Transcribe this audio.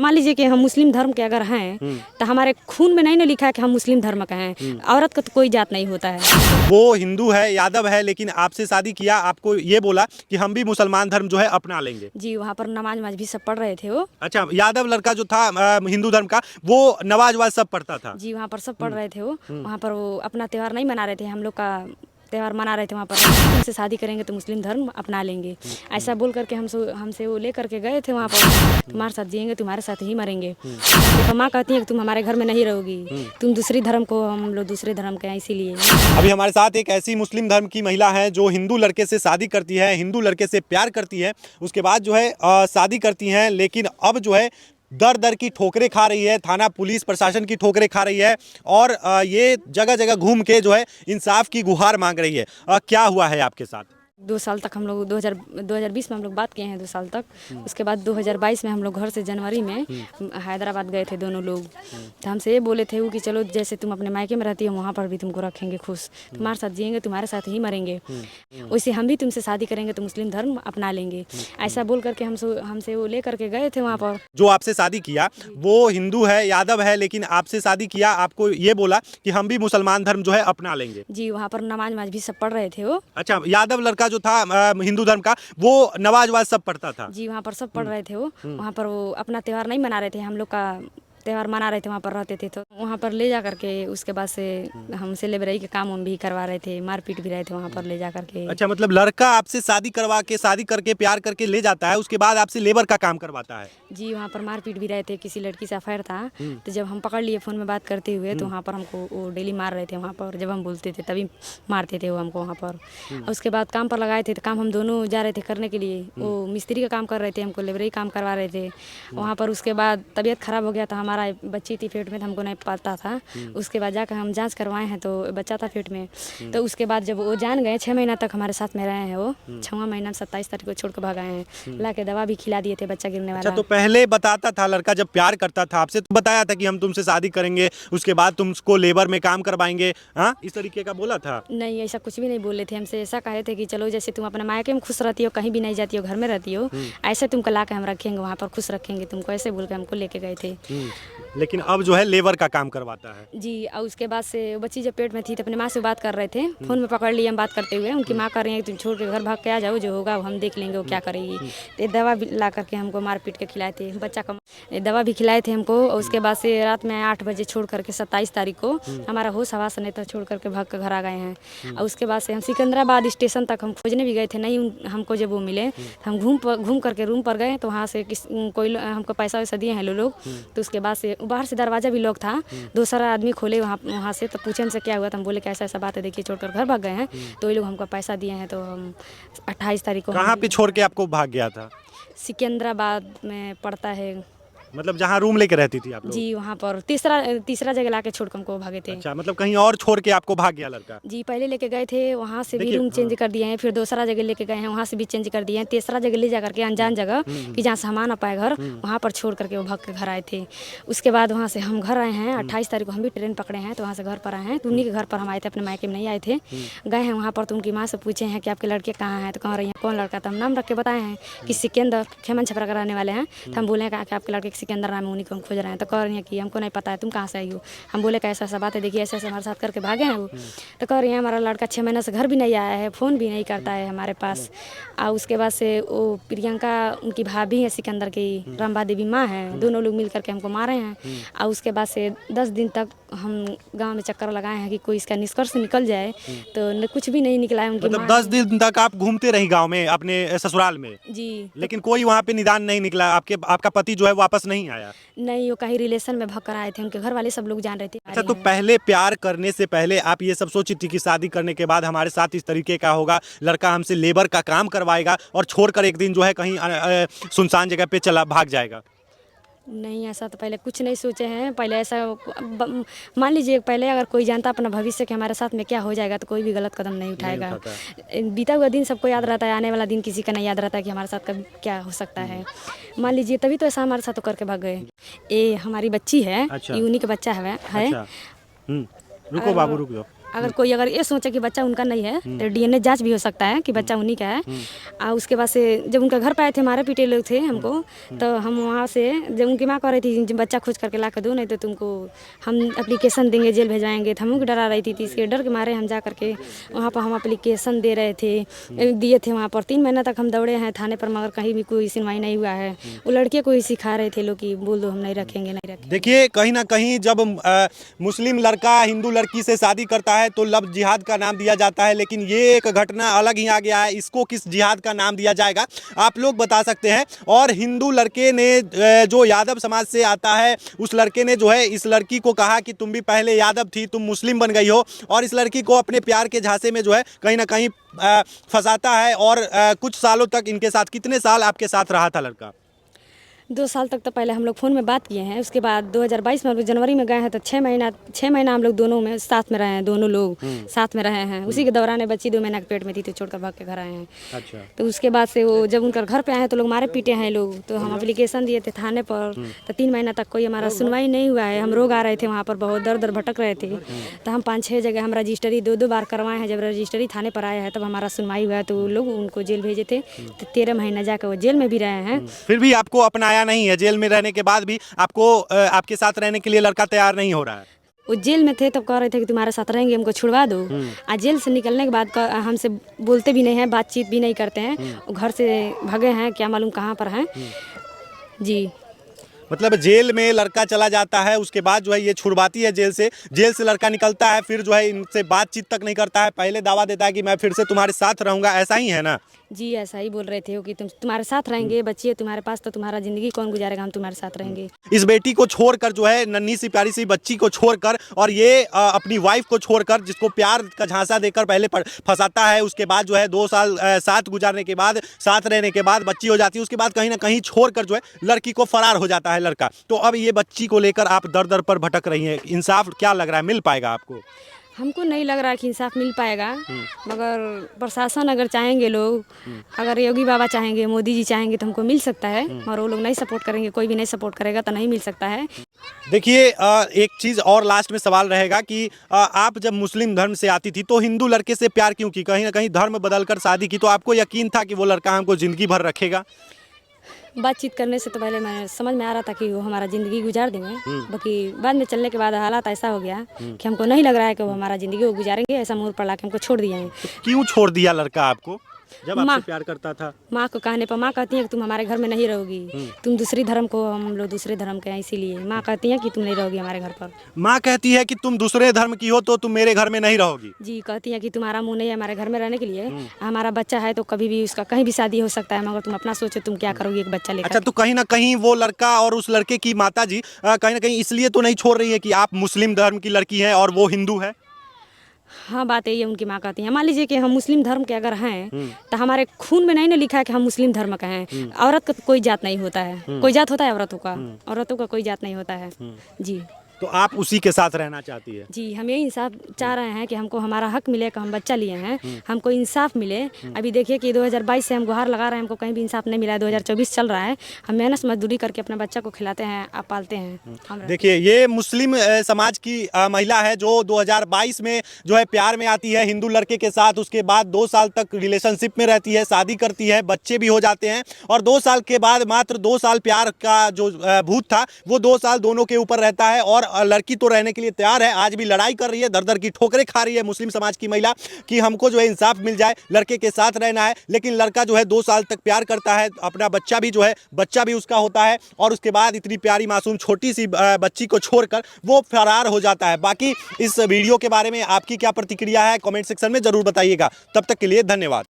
मान लीजिए कि हम मुस्लिम धर्म के अगर हैं तो हमारे खून में नहीं ना लिखा है कि हम मुस्लिम धर्म का हैं। औरत का तो कोई जात नहीं होता है। वो हिंदू है, यादव है, लेकिन आपसे शादी किया, आपको ये बोला कि हम भी मुसलमान धर्म जो है अपना लेंगे। जी, वहाँ पर नमाज वमाज भी सब पढ़ रहे थे वो। अच्छा, यादव लड़का जो था हिंदू धर्म का, वो नमाज वमाज सब पढ़ता था। जी, वहाँ पर सब पढ़ रहे थे वो। वहाँ पर वो अपना त्यौहार नहीं मना रहे थे, हम लोग का त्यौहार मना रहे थे। वहाँ पर तुमसे शादी करेंगे तो मुस्लिम धर्म अपना लेंगे, ऐसा बोल करके हमसे वो ले करके गए थे वहाँ पर। तुम्हारे साथ जिएंगे, तुम्हारे साथ ही मरेंगे। तो माँ कहती है कि तुम हमारे घर में नहीं रहोगी, तुम दूसरी धर्म को, हम लोग दूसरे धर्म के हैं इसीलिए। अभी हमारे साथ एक ऐसी मुस्लिम धर्म की महिला है जो हिंदू लड़के से शादी करती है, हिंदू लड़के से प्यार करती है, उसके बाद जो है शादी करती हैं, लेकिन अब जो है दर दर की ठोकरें खा रही है, थाना पुलिस प्रशासन की ठोकरें खा रही है और ये जगह जगह घूम के जो है इंसाफ की गुहार मांग रही है। क्या हुआ है आपके साथ? 2 साल तक हम लोग 2020 में हम लोग बात किए हैं, 2 साल तक। उसके बाद 2022 में हम लोग घर से जनवरी में हैदराबाद गए थे दोनों लोग। तो हमसे ये बोले थे वो कि चलो जैसे तुम अपने मायके में रहती हो वहाँ पर भी तुमको रखेंगे खुश, तुम्हारे साथ जिएंगे, तुम्हारे साथ ही मरेंगे, वैसे हम भी तुमसे शादी करेंगे तो मुस्लिम धर्म अपना लेंगे, ऐसा बोल करके हमसे वो ले करके गए थे वहाँ पर। जो आपसे शादी किया वो हिंदू है, यादव है, लेकिन आपसे शादी किया, आपको ये बोला कि हम भी मुसलमान धर्म जो है अपना लेंगे। जी, वहाँ पर नमाज वमाज भी सब पढ़ रहे थे वो। अच्छा, यादव लड़का जो था हिंदू धर्म का, वो नमाज वाज सब पढ़ता था। जी, वहाँ पर सब पढ़ रहे थे वो। वहाँ पर वो अपना त्यौहार नहीं मना रहे थे, हम लोग का त्यौहार मना रहे थे, वहाँ पर रहते थे। तो वहाँ पर ले जा करके उसके बाद से हमसे लेबराई के काम भी करवा रहे थे, मारपीट भी रहे थे वहाँ पर ले जा करके। अच्छा, मतलब लड़का आपसे शादी करवा के, शादी करके, प्यार करके ले जाता है, उसके बाद आपसे लेबर का काम करवाता है। जी, वहाँ पर मारपीट भी रहे थे, किसी लड़की से अफेयर था। तो जब हम पकड़ लिए फ़ोन में बात करते हुए तो वहाँ पर हमको वो डेली मार रहे थे। वहाँ पर जब हम बोलते थे तभी मारते थे वो हमको वहाँ पर। और उसके बाद काम पर लगाए थे, तो काम हम दोनों जा रहे थे करने के लिए। वो मिस्त्री का काम कर रहे थे, हमको लेबराई काम करवा रहे थे वहाँ पर। उसके बाद तबीयत खराब हो गया था, हमारा बच्ची थी पेट में, तो हमको नहीं पता था। उसके बाद जाकर हम जांच करवाए हैं तो बच्चा था पेट में। तो उसके बाद जब वो जान गए, 6 महीना तक हमारे साथ में रहे हैं वो। 6वां महीना 27 तारीख को छोड़ कर भाग आए हैं। ला के दवा भी खिला दिए थे बच्चा गिरने वाला। अच्छा, तो पहले बताता था लड़का, जब प्यार करता था आपसे तो बताया था कि हम तुमसे शादी करेंगे, उसके बाद तुमको लेबर में काम करवाएंगे, हाँ, इस तरीके का बोला था? नहीं, ऐसा कुछ भी नहीं बोले थे। हमसे ऐसा कहे थे कि चलो जैसे तुम अपने मायके में खुश रहती हो, कहीं भी नहीं जाती हो, घर में रहती हो, ऐसे तुमको ला के हम रखेंगे, वहाँ पर खुश रखेंगे तुमको, ऐसे बोल के हमको लेके गए थे। लेकिन अब जो है लेबर का काम करवाता है। जी, और उसके बाद से बच्ची जब पेट में थी तो अपनी माँ से बात कर रहे थे, फ़ोन में पकड़ लिए हम बात करते हुए। उनकी माँ कह रही है कि तुम छोड़ के घर भाग के आ जाओ, जो होगा वो हम देख लेंगे, वो क्या करेगी। तो दवा भी ला करके हमको मार पीट के खिलाए थे, बच्चा का दवा भी खिलाए थे हमको। और उसके बाद से रात में 8 बजे छोड़ करके 27 तारीख को हमारा होश हवास नहीं था, छोड़ करके भाग कर घर आ गए हैं। और उसके बाद से हम सिकंदराबाद स्टेशन तक हम खोजने भी गए थे, नहीं हमको जब वो मिले तो हम घूम करके रूम पर गए। तो वहाँ से कोई हमको पैसा वैसा दिए हैं लोग। तो उसके बाद से बाहर से दरवाज़ा भी लॉक था, दूसरा आदमी खोले वहाँ से। तो पूछे हमसे क्या हुआ, तो हम बोले कि ऐसा ऐसा बात है, देखिए छोड़कर घर भाग गए हैं। तो ये लोग हमको पैसा दिए हैं। तो हम 28 तारीख को कहाँ पे छोड़ के आपको भाग गया था? सिकंदराबाद में पड़ता है, मतलब जहाँ रूम लेके रहती थी आप लोग? जी, वहाँ पर तीसरा जगह ला के छोड़ कर हमको भागे थे। अच्छा, मतलब कहीं और छोड़ के आपको भाग गया लड़का? जी, पहले लेके गए थे, वहाँ से भी रूम चेंज कर दिए हैं, फिर दूसरा जगह लेके गए हैं, वहाँ से भी चेंज कर दिए हैं, तीसरा जगह ले जा करके अनजान जगह कि जहाँ सामान आ पाए घर, वहाँ पर छोड़ करके वो भाग के घर आए थे। उसके बाद वहाँ से हम घर आए हैं 28 तारीख को, हम भी ट्रेन पकड़े हैं, तो वहाँ से घर पर आए हैं। तो उन्हीं के घर पर हम आए थे, अपने मायके में नहीं आए थे। गए हैं वहाँ पर, तो उनकी माँ से पूछे हैं कि आपके लड़के कहाँ हैं, तो कह रही हैं कौन लड़का, तो हम नाम रख के बताए हैं कि सिकंदर, खेमन छपरा कराने वाले हैं। तो हम बोले हैं कि आपके लड़के सिकंदर नाम है, उन्हीं को हम खोज रहे हैं। तो कह रही हैं कि हमको नहीं पता है, तुम कहाँ से आई हो। हम बोले कि ऐसा ऐसा बात है, देखिए ऐसे ऐसे हमारे साथ करके भागे हैं वो। तो कह रही हैं हमारा लड़का 6 महीने से घर भी नहीं आया है, फ़ोन भी नहीं करता है हमारे पास। और उसके बाद से वो प्रियंका उनकी भाभी है सिकंदर की, रंभा देवी माँ है, दोनों लोग मिल करके हमको मारे हैं। और उसके बाद से 10 दिन तक हम गांव में चक्कर लगाए हैं कि कोई इसका निष्कर्ष निकल जाए, तो कुछ भी नहीं निकला है। उनकी मतलब 10 दिन तक आप घूमते रही गांव में, अपने ससुराल में? जी, लेकिन कोई वहाँ पे निदान नहीं निकला, आपका पति जो है वापस नहीं आया? नहीं, वो कहीं रिलेशन में भाग कर आए थे, उनके घर वाले सब लोग जान रहे थे। अच्छा, तो पहले प्यार करने से पहले आप ये सब सोची थी कि शादी करने के बाद हमारे साथ इस तरीके का होगा, लड़का हमसे लेबर का काम करवाएगा और छोड़कर एक दिन जो है कहीं सुनसान जगह पे चला भाग जाएगा? नहीं, ऐसा तो पहले कुछ नहीं सोचे हैं। पहले ऐसा मान लीजिए, पहले अगर कोई जानता अपना भविष्य कि हमारे साथ में क्या हो जाएगा, तो कोई भी गलत कदम नहीं उठाएगा। बीता हुआ दिन सबको याद रहता है, आने वाला दिन किसी का नहीं याद रहता है कि हमारे साथ कभी क्या हो सकता है। मान लीजिए, तभी तो ऐसा हमारे साथ करके भाग गए। ये हमारी बच्ची है, अच्छा। ये उन्हीं का बच्चा है। अच्छा। रुको बाबू, रुक जाओ। अगर कोई अगर ये सोचे कि बच्चा उनका नहीं है तो DNA जांच भी हो सकता है कि बच्चा उन्हीं का है। और उसके बाद से जब उनका घर पे आए थे, मारे पीटे लोग थे हमको, तो हम वहाँ से जब उनकी माँ कह रही थी बच्चा खोज करके ला कर दो, नहीं तो तुमको हम एप्लीकेशन देंगे, जेल भेजवाएंगे, तो हम डरा रही थी। इसके डर के मारे हम जा करके वहाँ पर हम एप्लीकेशन दे रहे थे, दिए थे वहाँ पर। 3 महीना तक हम दौड़े हैं थाने पर, मगर कहीं भी कोई सुनवाई नहीं हुआ है। वो लड़के को ही सिखा रहे थे लोग कि बोल दो, हम नहीं रखेंगे, नहीं रखेंगे। देखिए, कहीं ना कहीं जब मुस्लिम लड़का हिंदू लड़की से शादी करता है तो लव जिहाद का नाम दिया जाता है, लेकिन ये एक घटना अलग ही आ गया है। इसको किस जिहाद का नाम दिया जाएगा आप लोग बता सकते हैं। और हिंदू लड़के ने जो यादव समाज से आता है, उस लड़के ने जो है इस लड़की को कहा कि तुम भी पहले यादव थी, तुम मुस्लिम बन गई हो, और इस लड़की को अपने प्यार के झांसे में जो है कहीं ना कहीं फंसाता है। और कुछ सालों तक इनके साथ, कितने साल आपके साथ रहा था लड़का? 2 साल तक तो पहले हम लोग फ़ोन में बात किए हैं। उसके बाद 2022 में जनवरी में गए हैं, तो 6 महीना हम लोग दोनों में साथ में रहे हैं, दोनों लोग साथ में रहे हैं। उसी के दौरान बच्ची 2 महीना के पेट में थी, तो छोड़कर भाग के घर आए हैं। अच्छा। तो उसके बाद से वो जब उनका घर पे आए हैं तो लोग मारे पीटे हैं लोग, तो हम एप्लीकेशन दिए थे थाने पर, तो 3 महीना तक कोई हमारा सुनवाई नहीं हुआ है। हम रोग आ रहे थे वहाँ पर, बहुत दर दर भटक रहे थे, तो हम 5-6 जगह हम रजिस्ट्री 2 बार करवाए हैं। जब रजिस्ट्री थाने पर आया है तब हमारा सुनवाई हुआ है, तो वो लोग उनको जेल भेजे थे, तो 13 महीना जाकर वो जेल में भी रहे हैं। फिर भी आपको अपनाया नहीं है, जेल में रहने के बाद भी आपको आपके साथ रहने के लिए लड़का तैयार नहीं हो रहा है। वो जेल में थे तब कह रहे थे कि तुम्हारे साथ रहेंगे, हमको छुड़वा दो। आज जेल से निकलने के बाद हमसे बोलते भी नहीं हैं, बातचीत भी नहीं करते हैं। वो घर से भागे हैं, क्या मालूम कहाँ पर हैं। जी, मतलब जेल में लड़का चला जाता है, उसके बाद जो है ये छुड़वाती है जेल से लड़का निकलता है, फिर जो है इनसे बातचीत तक नहीं करता है। पहले दावा देता है कि मैं फिर से तुम्हारे साथ रहूंगा, ऐसा ही है ना? जी ऐसा ही बोल रहे थे कि तुम्हारे साथ रहेंगे, बच्ची है तुम्हारे पास, तो तुम्हारा ज़िंदगी कौन गुजारेगा, हम तुम्हारे साथ रहेंगे। इस बेटी को छोड़कर जो है, नन्ही सी प्यारी सी बच्ची को छोड़कर, और ये अपनी वाइफ को छोड़कर, जिसको प्यार का झांसा देकर पहले फंसाता है, उसके बाद जो है 2 साल साथ गुजारने के बाद, साथ रहने के बाद बच्ची हो जाती है, उसके बाद कहीं ना कहीं छोड़कर जो है लड़की को फरार हो जाता है लड़का। तो अब ये बच्ची को लेकर आप दर दर पर भटक रही हैं, इंसाफ क्या लग रहा है, मिल पाएगा आपको? हमको नहीं लग रहा है कि इंसाफ मिल पाएगा, मगर प्रशासन अगर चाहेंगे, लोग अगर योगी बाबा चाहेंगे, मोदी जी चाहेंगे तो हमको मिल सकता है। और वो लोग नहीं सपोर्ट करेंगे, कोई भी नहीं सपोर्ट करेगा तो नहीं मिल सकता है। देखिए, एक चीज़ और लास्ट में सवाल रहेगा कि आप जब मुस्लिम धर्म से आती थी तो हिंदू लड़के से प्यार क्यों की? कहीं ना कहीं धर्म बदलकर शादी की, तो आपको यकीन था कि वो लड़का हमको ज़िंदगी भर रखेगा? बातचीत करने से तो पहले मैं समझ में आ रहा था कि वो हमारा ज़िंदगी गुजार देंगे, बाकी बाद में चलने के बाद हालात ऐसा हो गया कि हमको नहीं लग रहा है कि वो हमारा ज़िंदगी को गुजारेंगे। ऐसा मोड़ पर ला के हमको छोड़ दिए हैं। क्यों छोड़ दिया लड़का आपको, जब आपसे प्यार करता था? माँ को कहने पर माँ कहती है कि तुम हमारे घर में नहीं रहोगी, तुम दूसरी धर्म को, हम लोग दूसरे धर्म के हैं, इसीलिए माँ कहती है कि तुम नहीं रहोगी हमारे घर पर। माँ कहती है कि तुम दूसरे धर्म की हो तो तुम मेरे घर में नहीं रहोगी? जी, कहती है कि तुम्हारा मुँह नहीं है हमारे घर में रहने के लिए। हमारा बच्चा है तो कभी भी उसका कहीं भी शादी हो सकता है, मगर तुम अपना सोचो तुम क्या करोगी एक बच्चा लेकर। अच्छा, तो कहीं ना कहीं वो लड़का और उस लड़के की माता जी कहीं ना कहीं इसलिए तो नहीं छोड़ रही है कि आप मुस्लिम धर्म की लड़की हैं और वो हिंदू है? हाँ, बात यही है, उनकी माँ कहती है। मान लीजिए कि हम मुस्लिम धर्म के अगर हैं तो हमारे खून में नहीं ना लिखा है कि हम मुस्लिम धर्म का हैं। औरत का कोई जात नहीं होता है, कोई जात होता है औरतों का कोई जात नहीं होता है। जी, तो आप उसी के साथ रहना चाहती है? जी, हम यही इंसाफ चाह रहे हैं कि हमको हमारा हक मिले, कि हम बच्चा लिए हैं, हमको इंसाफ मिले। अभी देखिए कि 2022 से हम गुहार लगा रहे हैं, हमको कहीं भी इंसाफ नहीं मिला है। 2024 चल रहा है, हम मेहनत मजदूरी करके अपने बच्चा को खिलाते हैं, आप पालते हैं। देखिए, ये मुस्लिम समाज की महिला है जो 2022 में जो है प्यार में आती है हिंदू लड़के के साथ, उसके बाद 2 साल तक रिलेशनशिप में रहती है, शादी करती है, बच्चे भी हो जाते हैं, और 2 साल के बाद, मात्र 2 साल प्यार का जो भूत था वो 2 साल दोनों के ऊपर रहता है। और लड़की तो रहने के लिए तैयार है, आज भी लड़ाई कर रही है, दर दर की ठोकरें खा रही है मुस्लिम समाज की महिला कि हमको जो है इंसाफ मिल जाए, लड़के के साथ रहना है। लेकिन लड़का जो है 2 साल तक प्यार करता है, अपना बच्चा भी उसका होता है, और उसके बाद इतनी प्यारी मासूम छोटी सी बच्ची को छोड़कर वो फरार हो जाता है। बाकी इस वीडियो के बारे में आपकी क्या प्रतिक्रिया है, कमेंट सेक्शन में जरूर बताइएगा। तब तक के लिए धन्यवाद।